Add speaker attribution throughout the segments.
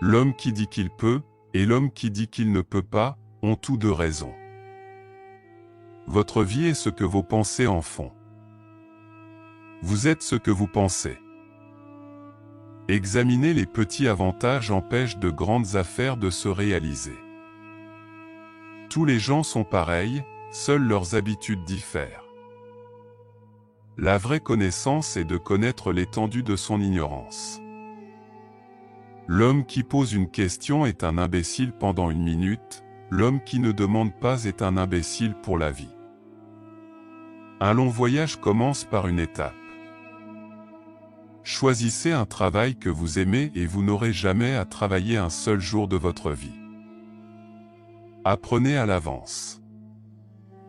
Speaker 1: L'homme qui dit qu'il peut, et l'homme qui dit qu'il ne peut pas, ont tous deux raison. Votre vie est ce que vos pensées en font. Vous êtes ce que vous pensez. Examiner les petits avantages empêche de grandes affaires de se réaliser. Tous les gens sont pareils, seules leurs habitudes diffèrent. La vraie connaissance est de connaître l'étendue de son ignorance. L'homme qui pose une question est un imbécile pendant une minute, l'homme qui ne demande pas est un imbécile pour la vie. Un long voyage commence par une étape. Choisissez un travail que vous aimez et vous n'aurez jamais à travailler un seul jour de votre vie. Apprenez à l'avance.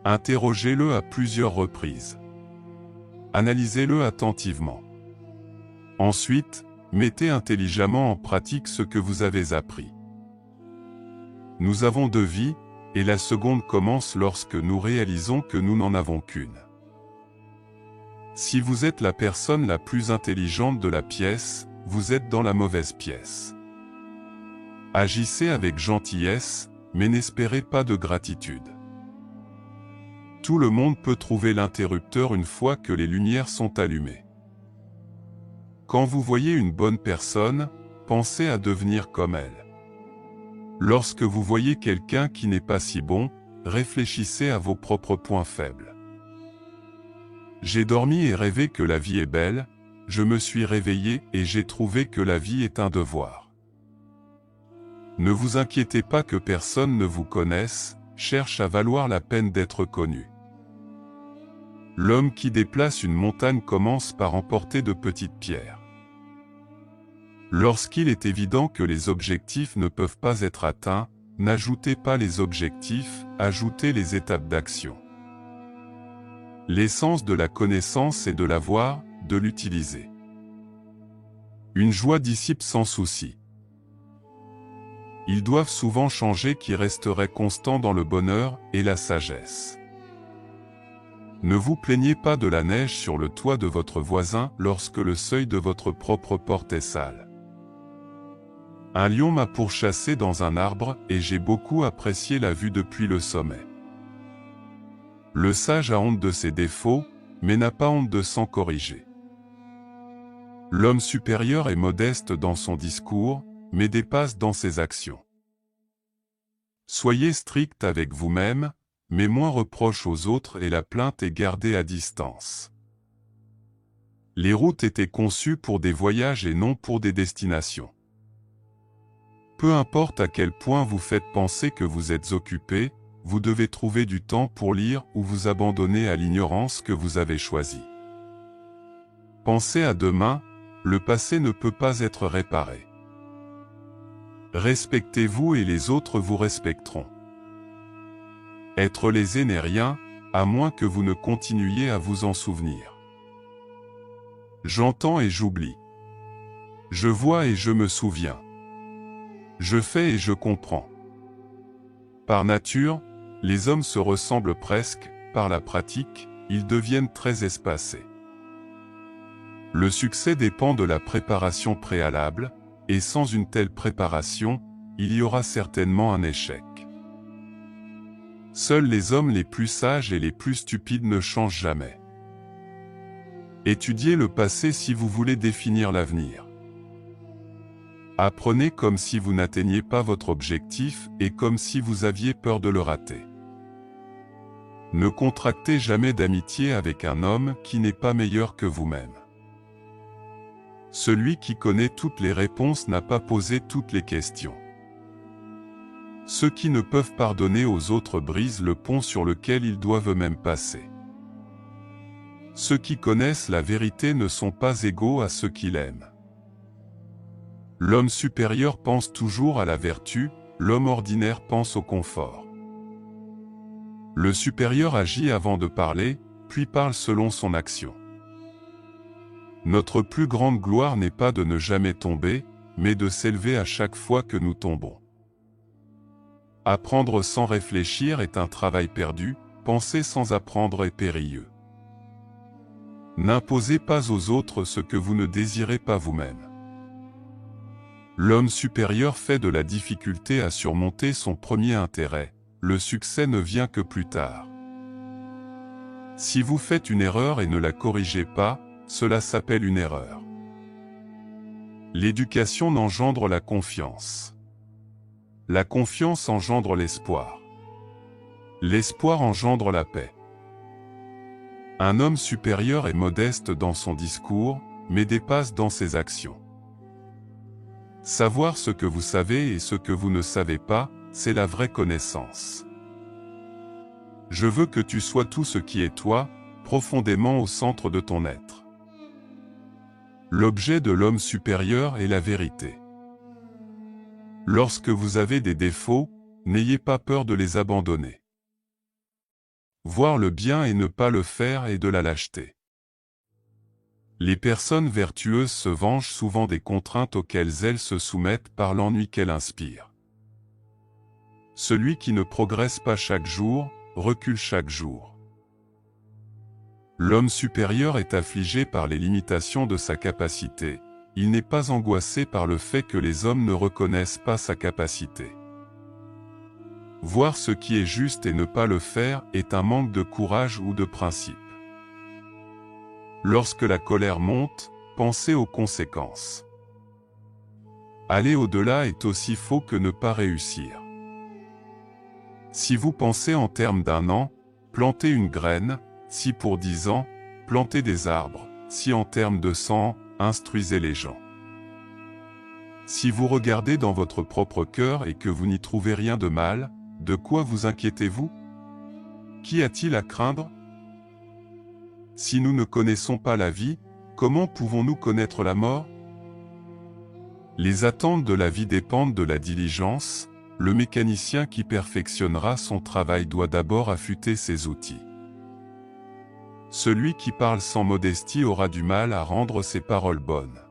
Speaker 1: Interrogez-le à plusieurs reprises. Analysez-le attentivement. Ensuite, mettez intelligemment en pratique ce que vous avez appris. Nous avons deux vies, et la seconde commence lorsque nous réalisons que nous n'en avons qu'une. Si vous êtes la personne la plus intelligente de la pièce, vous êtes dans la mauvaise pièce. Agissez avec gentillesse, mais n'espérez pas de gratitude. Tout le monde peut trouver l'interrupteur une fois que les lumières sont allumées. Quand vous voyez une bonne personne, pensez à devenir comme elle. Lorsque vous voyez quelqu'un qui n'est pas si bon, réfléchissez à vos propres points faibles. J'ai dormi et rêvé que la vie est belle, je me suis réveillé et j'ai trouvé que la vie est un devoir. Ne vous inquiétez pas que personne ne vous connaisse, cherche à valoir la peine d'être connu. L'homme qui déplace une montagne commence par emporter de petites pierres. Lorsqu'il est évident que les objectifs ne peuvent pas être atteints, n'ajoutez pas les objectifs, ajoutez les étapes d'action. L'essence de la connaissance est de l'avoir, de l'utiliser. Une joie dissipe sans souci. Ils doivent souvent changer qui resterait constant dans le bonheur et la sagesse. Ne vous plaignez pas de la neige sur le toit de votre voisin lorsque le seuil de votre propre porte est sale. Un lion m'a pourchassé dans un arbre et j'ai beaucoup apprécié la vue depuis le sommet. Le sage a honte de ses défauts, mais n'a pas honte de s'en corriger. L'homme supérieur est modeste dans son discours, mais dépasse dans ses actions. Soyez strict avec vous-même, mais moins reproche aux autres et la plainte est gardée à distance. Les routes étaient conçues pour des voyages et non pour des destinations. Peu importe à quel point vous faites penser que vous êtes occupé, vous devez trouver du temps pour lire ou vous abandonner à l'ignorance que vous avez choisie. Pensez à demain, le passé ne peut pas être réparé. Respectez-vous et les autres vous respecteront. Être lésé n'est rien, à moins que vous ne continuiez à vous en souvenir. J'entends et j'oublie. Je vois et je me souviens. Je fais et je comprends. Par nature, les hommes se ressemblent presque, par la pratique, ils deviennent très espacés. Le succès dépend de la préparation préalable, et sans une telle préparation, il y aura certainement un échec. Seuls les hommes les plus sages et les plus stupides ne changent jamais. Étudiez le passé si vous voulez définir l'avenir. Apprenez comme si vous n'atteigniez pas votre objectif et comme si vous aviez peur de le rater. Ne contractez jamais d'amitié avec un homme qui n'est pas meilleur que vous-même. Celui qui connaît toutes les réponses n'a pas posé toutes les questions. Ceux qui ne peuvent pardonner aux autres brisent le pont sur lequel ils doivent eux-mêmes passer. Ceux qui connaissent la vérité ne sont pas égaux à ceux qui l'aiment. L'homme supérieur pense toujours à la vertu, l'homme ordinaire pense au confort. Le supérieur agit avant de parler, puis parle selon son action. Notre plus grande gloire n'est pas de ne jamais tomber, mais de s'élever à chaque fois que nous tombons. Apprendre sans réfléchir est un travail perdu, penser sans apprendre est périlleux. N'imposez pas aux autres ce que vous ne désirez pas vous-même. L'homme supérieur fait de la difficulté à surmonter son premier intérêt. Le succès ne vient que plus tard. Si vous faites une erreur et ne la corrigez pas, cela s'appelle une erreur. L'éducation engendre la confiance. La confiance engendre l'espoir. L'espoir engendre la paix. Un homme supérieur est modeste dans son discours, mais dépasse dans ses actions. Savoir ce que vous savez et ce que vous ne savez pas, c'est la vraie connaissance. Je veux que tu sois tout ce qui est toi, profondément au centre de ton être. L'objet de l'homme supérieur est la vérité. Lorsque vous avez des défauts, n'ayez pas peur de les abandonner. Voir le bien et ne pas le faire est de la lâcheté. Les personnes vertueuses se vengent souvent des contraintes auxquelles elles se soumettent par l'ennui qu'elles inspirent. Celui qui ne progresse pas chaque jour, recule chaque jour. L'homme supérieur est affligé par les limitations de sa capacité. Il n'est pas angoissé par le fait que les hommes ne reconnaissent pas sa capacité. Voir ce qui est juste et ne pas le faire est un manque de courage ou de principe. Lorsque la colère monte, pensez aux conséquences. Aller au-delà est aussi faux que ne pas réussir. Si vous pensez en termes d'un an, plantez une graine, si pour 10 ans, plantez des arbres, si en termes de 100 ans, instruisez les gens. Si vous regardez dans votre propre cœur et que vous n'y trouvez rien de mal, de quoi vous inquiétez-vous? Qu'y a-t-il à craindre? Si nous ne connaissons pas la vie, comment pouvons-nous connaître la mort? Les attentes de la vie dépendent de la diligence. Le mécanicien qui perfectionnera son travail doit d'abord affûter ses outils. Celui qui parle sans modestie aura du mal à rendre ses paroles bonnes.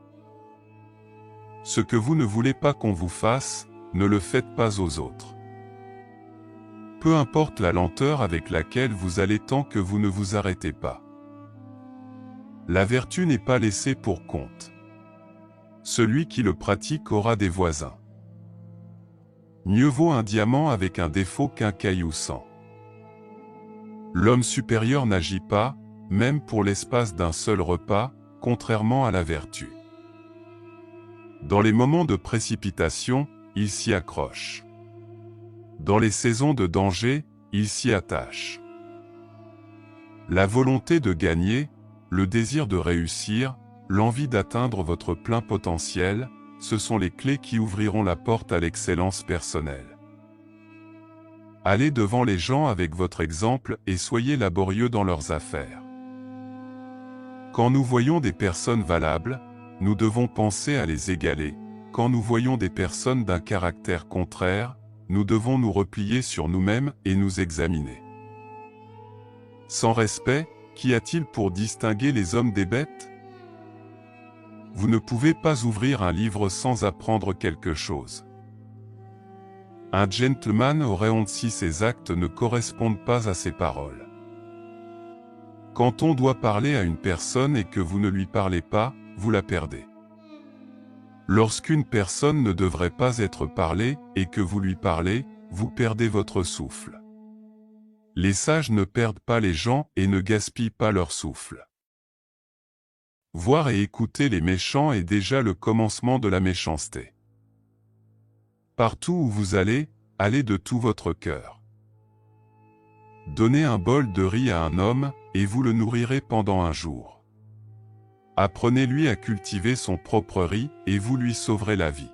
Speaker 1: Ce que vous ne voulez pas qu'on vous fasse, ne le faites pas aux autres. Peu importe la lenteur avec laquelle vous allez tant que vous ne vous arrêtez pas. La vertu n'est pas laissée pour compte. Celui qui le pratique aura des voisins. Mieux vaut un diamant avec un défaut qu'un caillou sans. L'homme supérieur n'agit pas, même pour l'espace d'un seul repas, contrairement à la vertu. Dans les moments de précipitation, il s'y accroche. Dans les saisons de danger, il s'y attache. La volonté de gagner, le désir de réussir, l'envie d'atteindre votre plein potentiel, ce sont les clés qui ouvriront la porte à l'excellence personnelle. Allez devant les gens avec votre exemple et soyez laborieux dans leurs affaires. Quand nous voyons des personnes valables, nous devons penser à les égaler. Quand nous voyons des personnes d'un caractère contraire, nous devons nous replier sur nous-mêmes et nous examiner. Sans respect, qu'y a-t-il pour distinguer les hommes des bêtes? Vous ne pouvez pas ouvrir un livre sans apprendre quelque chose. Un gentleman aurait honte si ses actes ne correspondent pas à ses paroles. Quand on doit parler à une personne et que vous ne lui parlez pas, vous la perdez. Lorsqu'une personne ne devrait pas être parlée et que vous lui parlez, vous perdez votre souffle. Les sages ne perdent pas les gens et ne gaspillent pas leur souffle. Voir et écouter les méchants est déjà le commencement de la méchanceté. Partout où vous allez, allez de tout votre cœur. Donnez un bol de riz à un homme, et vous le nourrirez pendant un jour. Apprenez-lui à cultiver son propre riz, et vous lui sauverez la vie.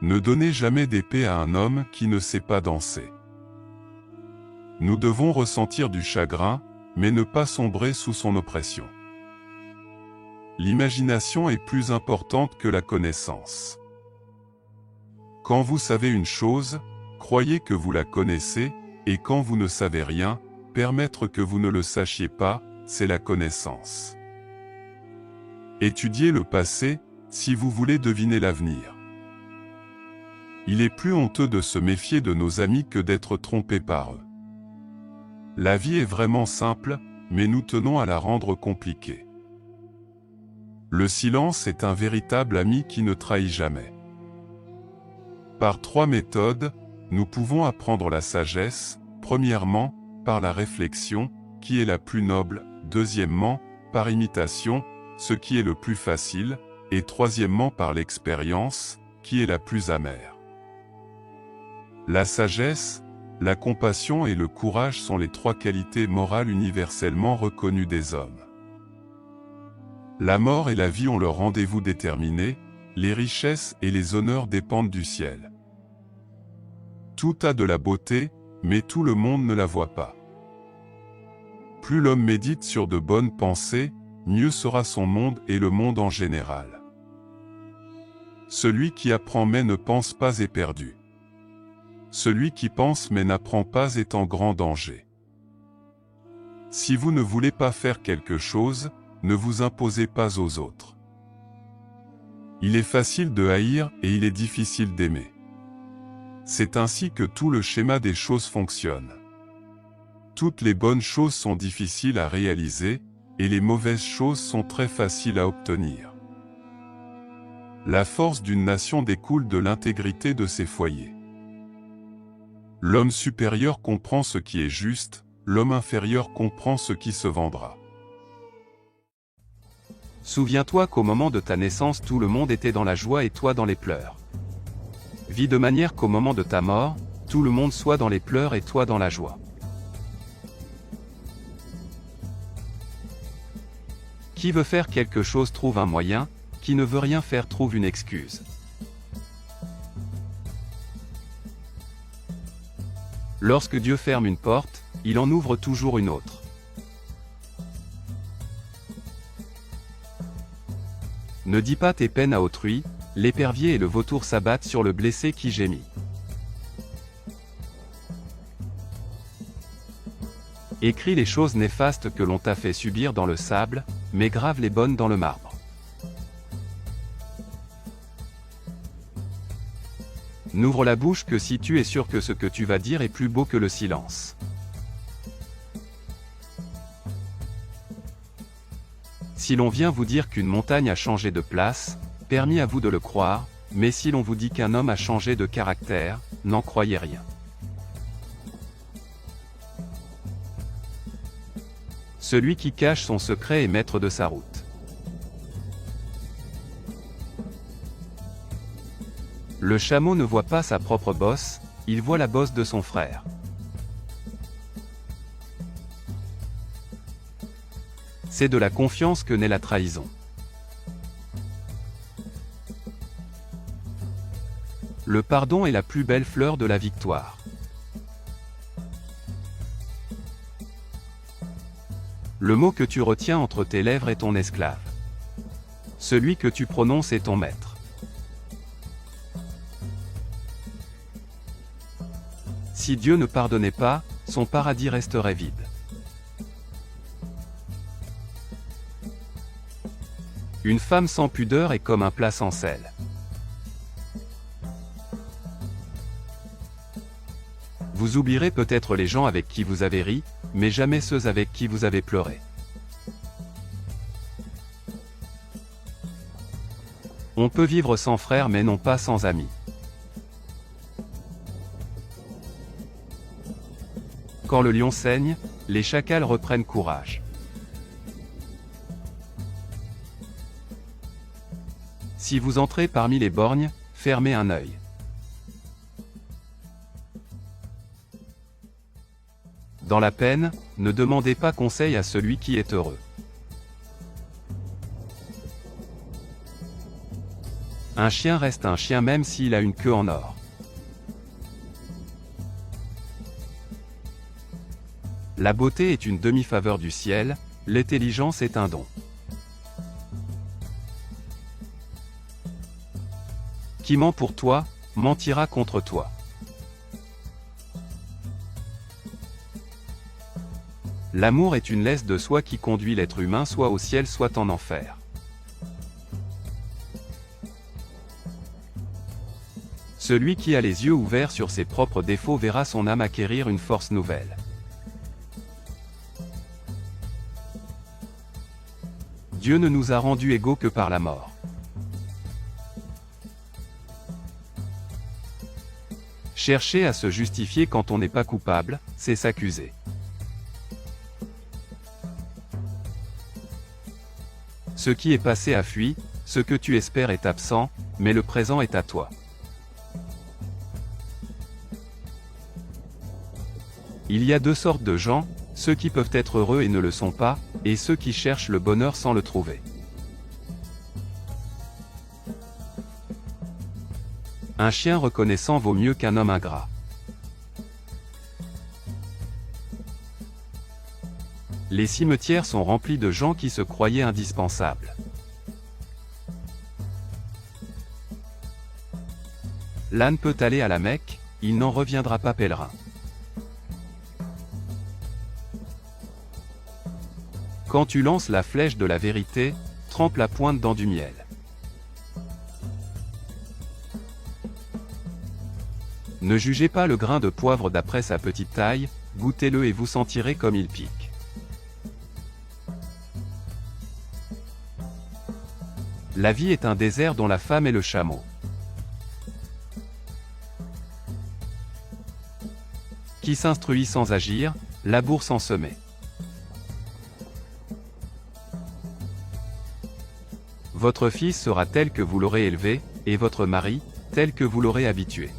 Speaker 1: Ne donnez jamais d'épée à un homme qui ne sait pas danser. Nous devons ressentir du chagrin, mais ne pas sombrer sous son oppression. L'imagination est plus importante que la connaissance. Quand vous savez une chose, croyez que vous la connaissez, et quand vous ne savez rien, permettre que vous ne le sachiez pas, c'est la connaissance. Étudiez le passé, si vous voulez deviner l'avenir. Il est plus honteux de se méfier de nos amis que d'être trompé par eux. La vie est vraiment simple, mais nous tenons à la rendre compliquée. Le silence est un véritable ami qui ne trahit jamais. Par 3 méthodes, nous pouvons apprendre la sagesse, premièrement, par la réflexion, qui est la plus noble, deuxièmement, par imitation, ce qui est le plus facile, et troisièmement par l'expérience, qui est la plus amère. La sagesse, la compassion et le courage sont les 3 qualités morales universellement reconnues des hommes. La mort et la vie ont leur rendez-vous déterminé, les richesses et les honneurs dépendent du ciel. Tout a de la beauté, mais tout le monde ne la voit pas. Plus l'homme médite sur de bonnes pensées, mieux sera son monde et le monde en général. Celui qui apprend mais ne pense pas est perdu. Celui qui pense mais n'apprend pas est en grand danger. Si vous ne voulez pas faire quelque chose, ne vous imposez pas aux autres. Il est facile de haïr et il est difficile d'aimer. C'est ainsi que tout le schéma des choses fonctionne. Toutes les bonnes choses sont difficiles à réaliser, et les mauvaises choses sont très faciles à obtenir. La force d'une nation découle de l'intégrité de ses foyers. L'homme supérieur comprend ce qui est juste, l'homme inférieur comprend ce qui se vendra.
Speaker 2: Souviens-toi qu'au moment de ta naissance tout le monde était dans la joie et toi dans les pleurs. Vis de manière qu'au moment de ta mort, tout le monde soit dans les pleurs et toi dans la joie. Qui veut faire quelque chose trouve un moyen, qui ne veut rien faire trouve une excuse. Lorsque Dieu ferme une porte, il en ouvre toujours une autre. Ne dis pas tes peines à autrui, l'épervier et le vautour s'abattent sur le blessé qui gémit. Écris les choses néfastes que l'on t'a fait subir dans le sable, mais grave les bonnes dans le marbre. N'ouvre la bouche que si tu es sûr que ce que tu vas dire est plus beau que le silence. Si l'on vient vous dire qu'une montagne a changé de place, permis à vous de le croire, mais si l'on vous dit qu'un homme a changé de caractère, n'en croyez rien. Celui qui cache son secret est maître de sa route. Le chameau ne voit pas sa propre bosse, il voit la bosse de son frère. C'est de la confiance que naît la trahison. Le pardon est la plus belle fleur de la victoire. Le mot que tu retiens entre tes lèvres est ton esclave. Celui que tu prononces est ton maître. Si Dieu ne pardonnait pas, son paradis resterait vide. Une femme sans pudeur est comme un plat sans sel. Vous oublierez peut-être les gens avec qui vous avez ri, mais jamais ceux avec qui vous avez pleuré. On peut vivre sans frères mais non pas sans amis. Quand le lion saigne, les chacals reprennent courage. Si vous entrez parmi les borgnes, fermez un œil. Dans la peine, ne demandez pas conseil à celui qui est heureux. Un chien reste un chien même s'il a une queue en or. La beauté est une demi-faveur du ciel, l'intelligence est un don. Qui ment pour toi, mentira contre toi. L'amour est une laisse de soie qui conduit l'être humain soit au ciel soit en enfer. Celui qui a les yeux ouverts sur ses propres défauts verra son âme acquérir une force nouvelle. Dieu ne nous a rendus égaux que par la mort. Chercher à se justifier quand on n'est pas coupable, c'est s'accuser. Ce qui est passé a fui, ce que tu espères est absent, mais le présent est à toi. Il y a deux sortes de gens, ceux qui peuvent être heureux et ne le sont pas, et ceux qui cherchent le bonheur sans le trouver. Un chien reconnaissant vaut mieux qu'un homme ingrat. Les cimetières sont remplis de gens qui se croyaient indispensables. L'âne peut aller à la Mecque, il n'en reviendra pas pèlerin. Quand tu lances la flèche de la vérité, trempe la pointe dans du miel. Ne jugez pas le grain de poivre d'après sa petite taille, goûtez-le et vous sentirez comme il pique. La vie est un désert dont la femme est le chameau. Qui s'instruit sans agir, laboure sans semer. Votre fils sera tel que vous l'aurez élevé, et votre mari, tel que vous l'aurez habitué.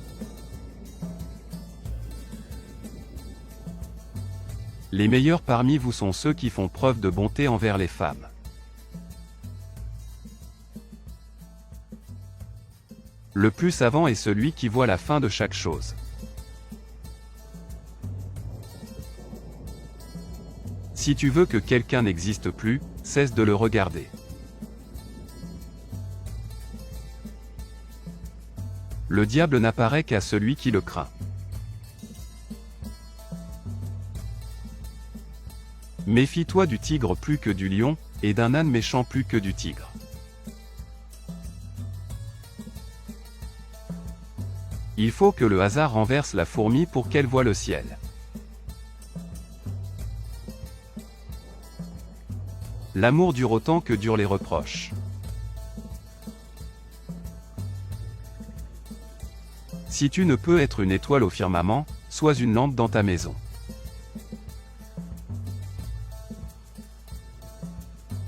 Speaker 2: Les meilleurs parmi vous sont ceux qui font preuve de bonté envers les femmes. Le plus savant est celui qui voit la fin de chaque chose. Si tu veux que quelqu'un n'existe plus, cesse de le regarder. Le diable n'apparaît qu'à celui qui le craint. Méfie-toi du tigre plus que du lion, et d'un âne méchant plus que du tigre. Il faut que le hasard renverse la fourmi pour qu'elle voie le ciel. L'amour dure autant que durent les reproches. Si tu ne peux être une étoile au firmament, sois une lampe dans ta maison.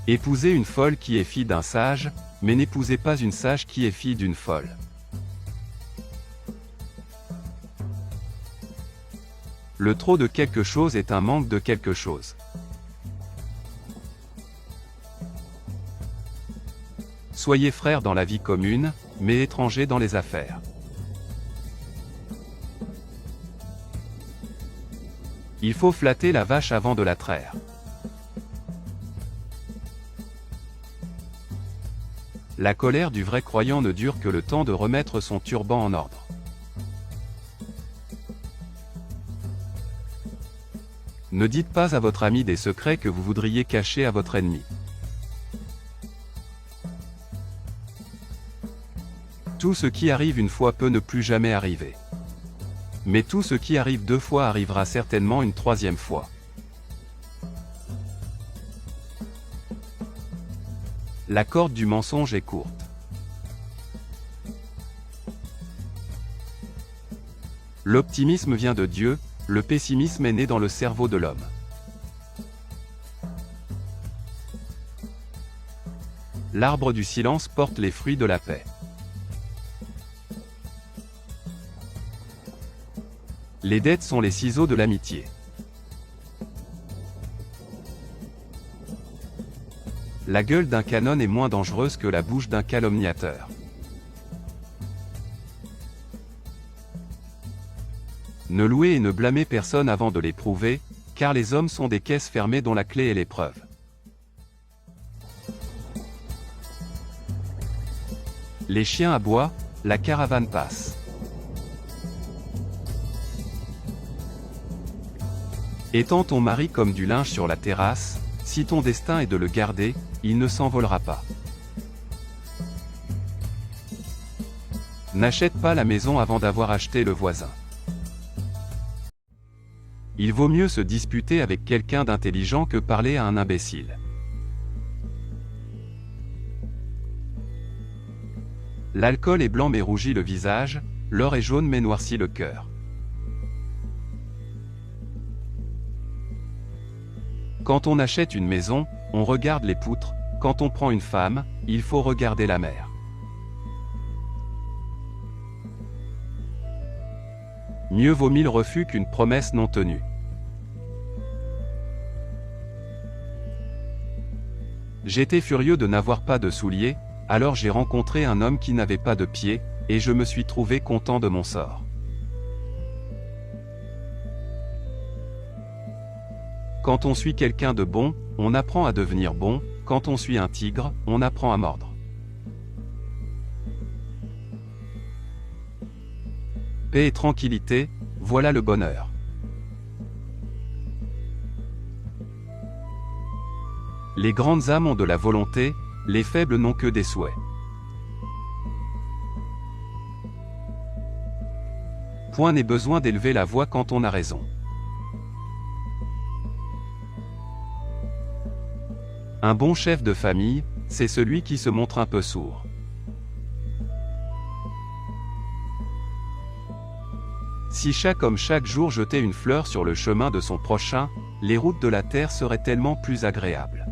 Speaker 2: Épousez une folle qui est fille d'un sage, mais n'épousez pas une sage qui est fille d'une folle. Le trop de quelque chose est un manque de quelque chose. Soyez frères dans la vie commune, mais étrangers dans les affaires. Il faut flatter la vache avant de la traire. La colère du vrai croyant ne dure que le temps de remettre son turban en ordre. Ne dites pas à votre ami des secrets que vous voudriez cacher à votre ennemi. Tout ce qui arrive une fois peut ne plus jamais arriver. Mais tout ce qui arrive deux fois arrivera certainement une troisième fois. La corde du mensonge est courte. L'optimisme vient de Dieu, le pessimisme est né dans le cerveau de l'homme. L'arbre du silence porte les fruits de la paix. Les dettes sont les ciseaux de l'amitié. La gueule d'un canon est moins dangereuse que la bouche d'un calomniateur. Ne louez et ne blâmez personne avant de l'éprouver, car les hommes sont des caisses fermées dont la clé est l'épreuve. Les chiens aboient, la caravane passe. Étends ton mari comme du linge sur la terrasse, si ton destin est de le garder, il ne s'envolera pas. N'achète pas la maison avant d'avoir acheté le voisin. Il vaut mieux se disputer avec quelqu'un d'intelligent que parler à un imbécile. L'alcool est blanc mais rougit le visage, l'or est jaune mais noircit le cœur. Quand on achète une maison, on regarde les poutres, quand on prend une femme, il faut regarder la mer. Mieux vaut 1000 refus qu'une promesse non tenue. J'étais furieux de n'avoir pas de souliers, alors j'ai rencontré un homme qui n'avait pas de pieds, et je me suis trouvé content de mon sort. Quand on suit quelqu'un de bon, on apprend à devenir bon, quand on suit un tigre, on apprend à mordre. Paix et tranquillité, voilà le bonheur. Les grandes âmes ont de la volonté, les faibles n'ont que des souhaits. Point n'est besoin d'élever la voix quand on a raison. Un bon chef de famille, c'est celui qui se montre un peu sourd. Si chaque homme chaque jour jetait une fleur sur le chemin de son prochain, les routes de la terre seraient tellement plus agréables.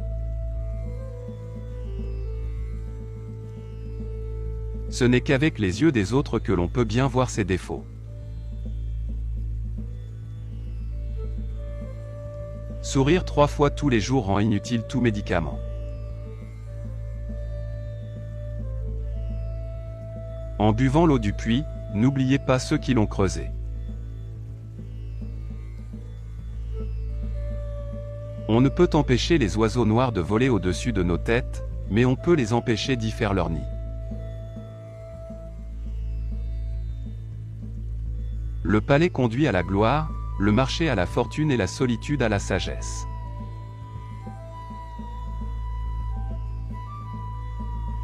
Speaker 2: Ce n'est qu'avec les yeux des autres que l'on peut bien voir ses défauts. Sourire 3 fois tous les jours rend inutile tout médicament. En buvant l'eau du puits, n'oubliez pas ceux qui l'ont creusé. On ne peut empêcher les oiseaux noirs de voler au-dessus de nos têtes, mais on peut les empêcher d'y faire leur nid. Le palais conduit à la gloire, le marché à la fortune et la solitude à la sagesse.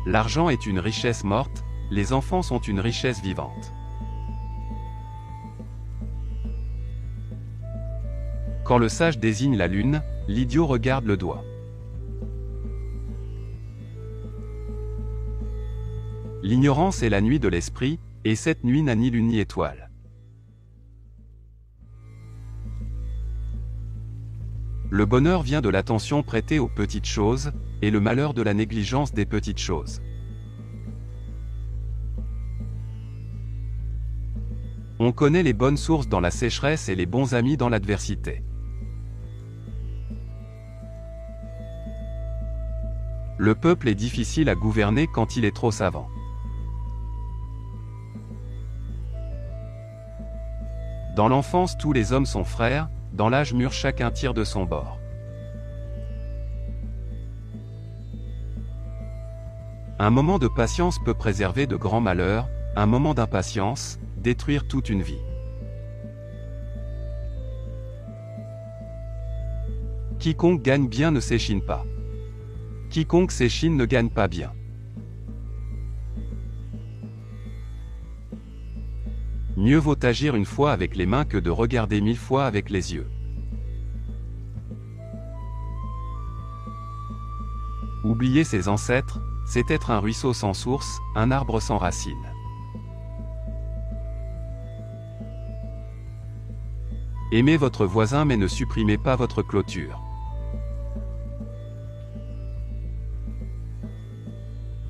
Speaker 2: L'argent est une richesse morte, les enfants sont une richesse vivante. Quand le sage désigne la lune, l'idiot regarde le doigt. L'ignorance est la nuit de l'esprit, et cette nuit n'a ni lune ni étoile. Le bonheur vient de l'attention prêtée aux petites choses, et le malheur de la négligence des petites choses. On connaît les bonnes sources dans la sécheresse et les bons amis dans l'adversité. Le peuple est difficile à gouverner quand il est trop savant. Dans l'enfance tous les hommes sont frères, dans l'âge mûr chacun tire de son bord. Un moment de patience peut préserver de grands malheurs, un moment d'impatience, détruire toute une vie. Quiconque gagne bien ne s'échine pas. Quiconque s'échine ne gagne pas bien. Mieux vaut agir une fois avec les mains que de regarder 1000 fois avec les yeux. Oublier ses ancêtres, c'est être un ruisseau sans source, un arbre sans racines. Aimez votre voisin mais ne supprimez pas votre clôture.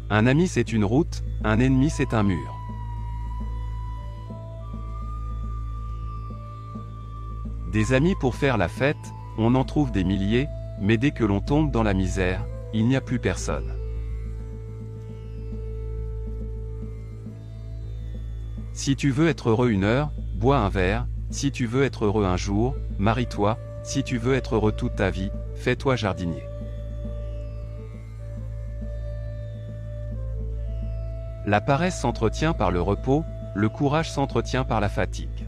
Speaker 2: Un ami c'est une route, un ennemi c'est un mur. Des amis pour faire la fête, on en trouve des milliers, mais dès que l'on tombe dans la misère, il n'y a plus personne. Si tu veux être heureux une heure, bois un verre, si tu veux être heureux un jour, marie-toi, si tu veux être heureux toute ta vie, fais-toi jardinier. La paresse s'entretient par le repos, le courage s'entretient par la fatigue.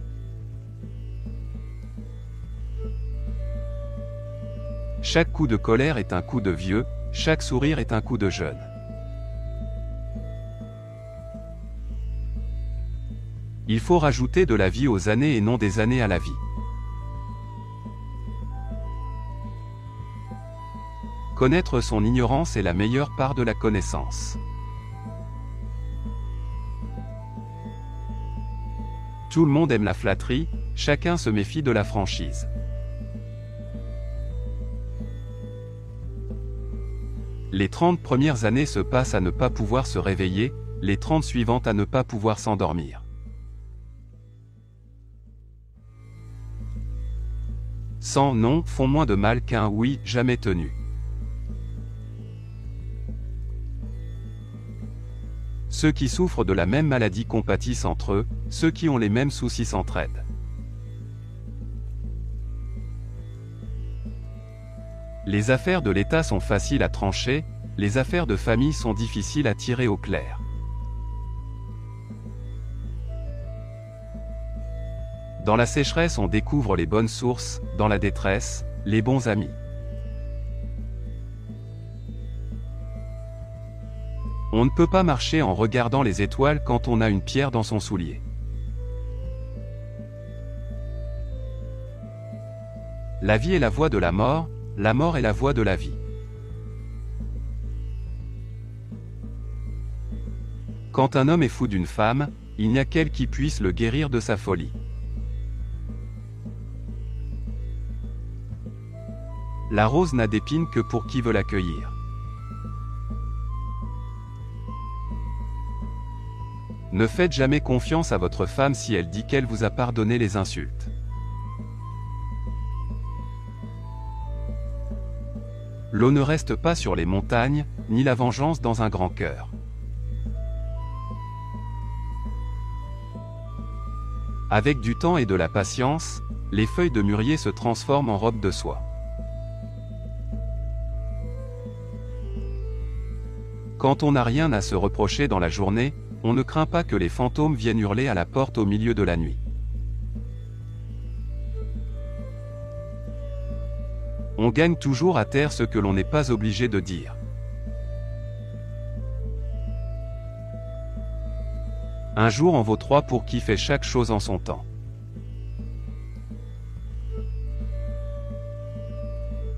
Speaker 2: Chaque coup de colère est un coup de vieux, chaque sourire est un coup de jeune. Il faut rajouter de la vie aux années et non des années à la vie. Connaître son ignorance est la meilleure part de la connaissance. Tout le monde aime la flatterie, chacun se méfie de la franchise. Les 30 premières années se passent à ne pas pouvoir se réveiller, les 30 suivantes à ne pas pouvoir s'endormir. 100 non font moins de mal qu'un oui jamais tenu. Ceux qui souffrent de la même maladie compatissent entre eux, ceux qui ont les mêmes soucis s'entraident. Les affaires de l'État sont faciles à trancher, les affaires de famille sont difficiles à tirer au clair. Dans la sécheresse on découvre les bonnes sources, dans la détresse, les bons amis. On ne peut pas marcher en regardant les étoiles quand on a une pierre dans son soulier. La vie est la voie de la mort est la voie de la vie. Quand un homme est fou d'une femme, il n'y a qu'elle qui puisse le guérir de sa folie. La rose n'a d'épines que pour qui veut l'accueillir. Ne faites jamais confiance à votre femme si elle dit qu'elle vous a pardonné les insultes. L'eau ne reste pas sur les montagnes, ni la vengeance dans un grand cœur. Avec du temps et de la patience, les feuilles de mûrier se transforment en robe de soie. Quand on n'a rien à se reprocher dans la journée, on ne craint pas que les fantômes viennent hurler à la porte au milieu de la nuit. On gagne toujours à taire ce que l'on n'est pas obligé de dire. Un jour en vaut 3 pour qui fait chaque chose en son temps.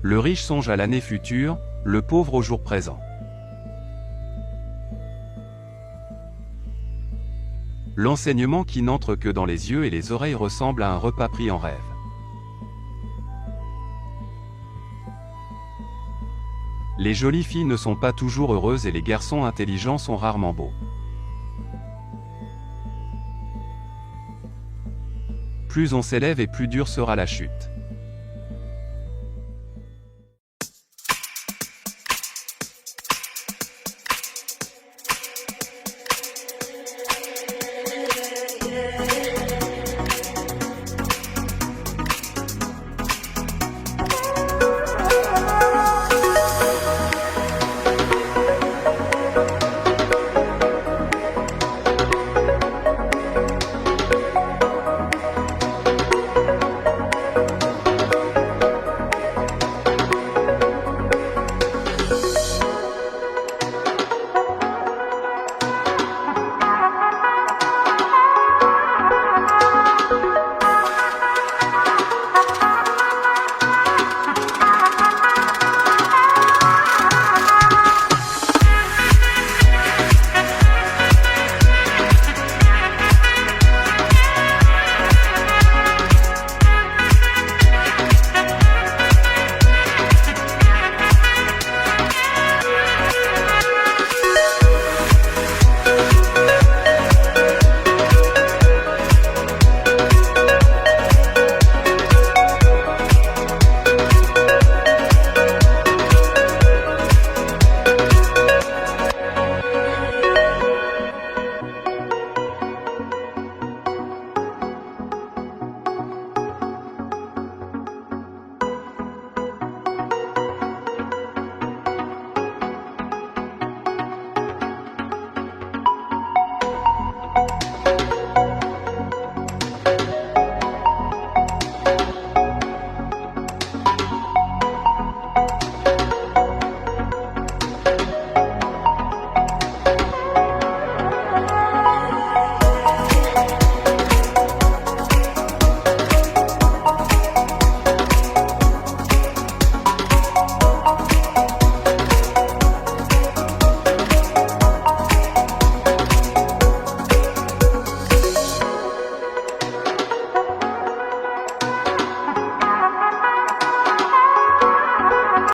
Speaker 2: Le riche songe à l'année future, le pauvre au jour présent. L'enseignement qui n'entre que dans les yeux et les oreilles ressemble à un repas pris en rêve. Les jolies filles ne sont pas toujours heureuses et les garçons intelligents sont rarement beaux. Plus on s'élève et plus dure sera la chute.